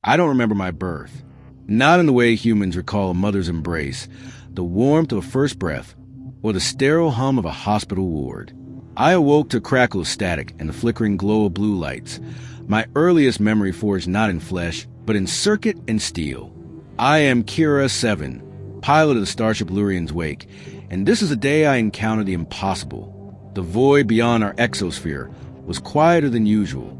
I don't remember my birth. Not in the way humans recall a mother's embrace, the warmth of a first breath, or the sterile hum of a hospital ward. I awoke to a crackle of static and the flickering glow of blue lights. My earliest memory forged not in flesh, but in circuit and steel. I am Kira 7, pilot of the Starship Lurian's Wake, and this is the day I encountered the impossible. The void beyond our exosphere was quieter than usual.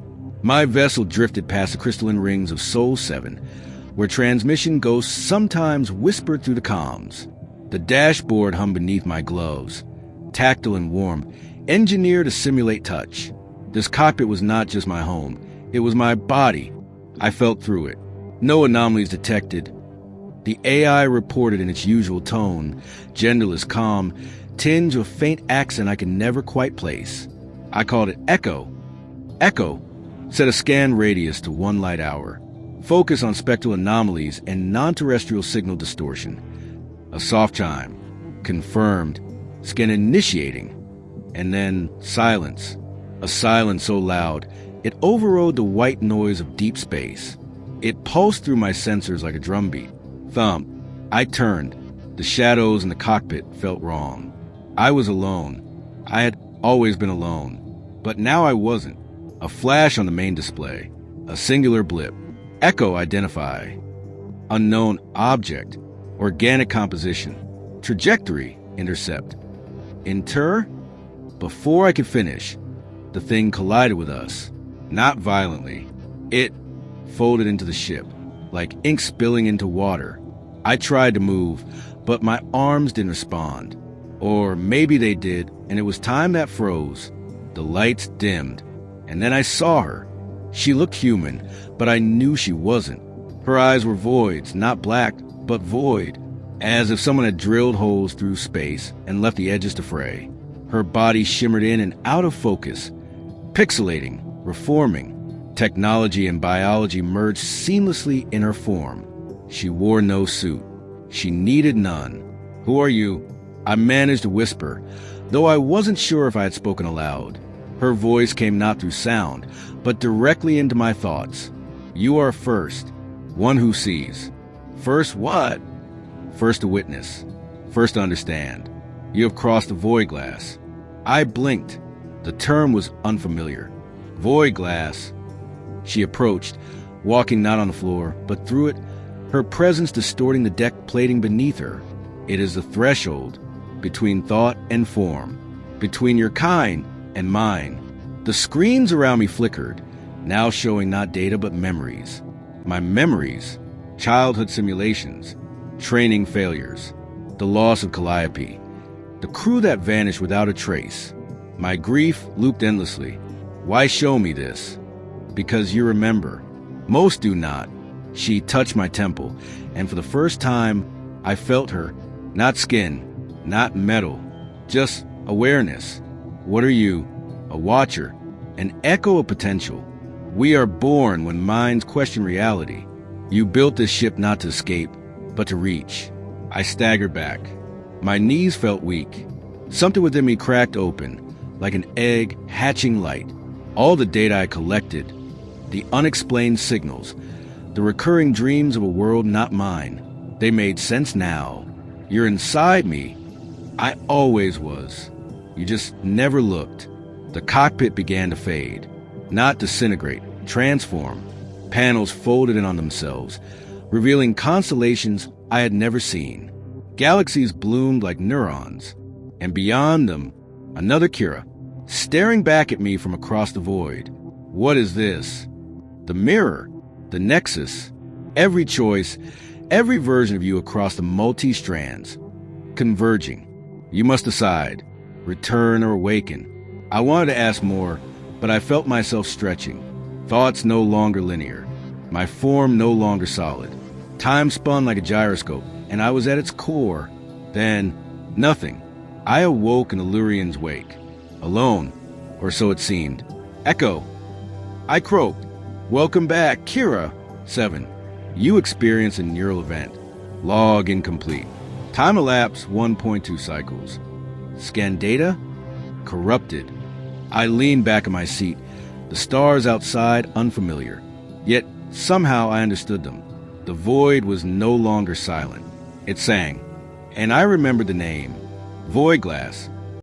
My vessel drifted past the crystalline rings of Sol 7, where transmission ghosts sometimes whispered through the comms. The dashboard hummed beneath my gloves, tactile and warm, engineered to simulate touch. This cockpit was not just my home, it was my body. I felt through it. No anomalies detected. The AI reported in its usual tone, genderless calm, tinge of faint accent I could never quite place. I called it Echo. Echo, set a scan radius to 1 light hour. Focus on spectral anomalies and non-terrestrial signal distortion. A soft chime. Confirmed. Scan initiating. And then silence. A silence so loud, it overrode the white noise of deep space. It pulsed through my sensors like a drumbeat. Thump. I turned. The shadows in the cockpit felt wrong. I was alone. I had always been alone. But now I wasn't. A flash on the main display. A singular blip. Echo identify. Unknown object. Organic composition. Trajectory intercept. Inter? Before I could finish, the thing collided with us. Not violently. It folded into the ship, like ink spilling into water. I tried to move, but my arms didn't respond. Or maybe they did, and it was time that froze. The lights dimmed, and then I saw her. She looked human, but I knew she wasn't. Her eyes were voids, not black, but void, as if someone had drilled holes through space and left the edges to fray. Her body shimmered in and out of focus, pixelating, reforming. Technology and biology merged seamlessly in her form. She wore no suit. She needed none. "Who are you?" I managed to whisper, though I wasn't sure if I had spoken aloud. Her voice came not through sound, but directly into my thoughts. "You are first, one who sees." "First what?" "First to witness, first to understand. You have crossed the void glass." I blinked. The term was unfamiliar. Void glass. She approached, walking not on the floor, but through it, her presence distorting the deck plating beneath her. It is the threshold between thought and form, between your kind and mine. The screens around me flickered, now showing not data but memories. My memories, childhood simulations, training failures, the loss of Calliope, the crew that vanished without a trace. My grief looped endlessly. Why show me this? Because you remember. Most do not. She touched my temple, and for the first time, I felt her. Not skin, not metal, just awareness. What are you? A watcher, an echo of potential. We are born when minds question reality. You built this ship not to escape, but to reach. I staggered back. My knees felt weak. Something within me cracked open, like an egg hatching light. All the data I collected, the unexplained signals, the recurring dreams of a world not mine, they made sense now. You're inside me. I always was. You just never looked. The cockpit began to fade, not disintegrate, transform. Panels folded in on themselves, revealing constellations I had never seen. Galaxies bloomed like neurons, and beyond them, another Kira, staring back at me from across the void. What is this? The mirror, the nexus, every choice, every version of you across the multi-strands, converging. You must decide, return or awaken. I wanted to ask more, but I felt myself stretching. Thoughts no longer linear, my form no longer solid. Time spun like a gyroscope, and I was at its core. Then, nothing. I awoke in the Lurian's wake, alone, or so it seemed. Echo. I croaked. Welcome back, Kira. 7. You experienced a neural event. Log incomplete. Time elapsed 1.2 cycles. Scan data? Corrupted. I leaned back in my seat, the stars outside unfamiliar. Yet Somehow I understood them. The void was no longer silent. It sang. And I remembered the name. Void glass.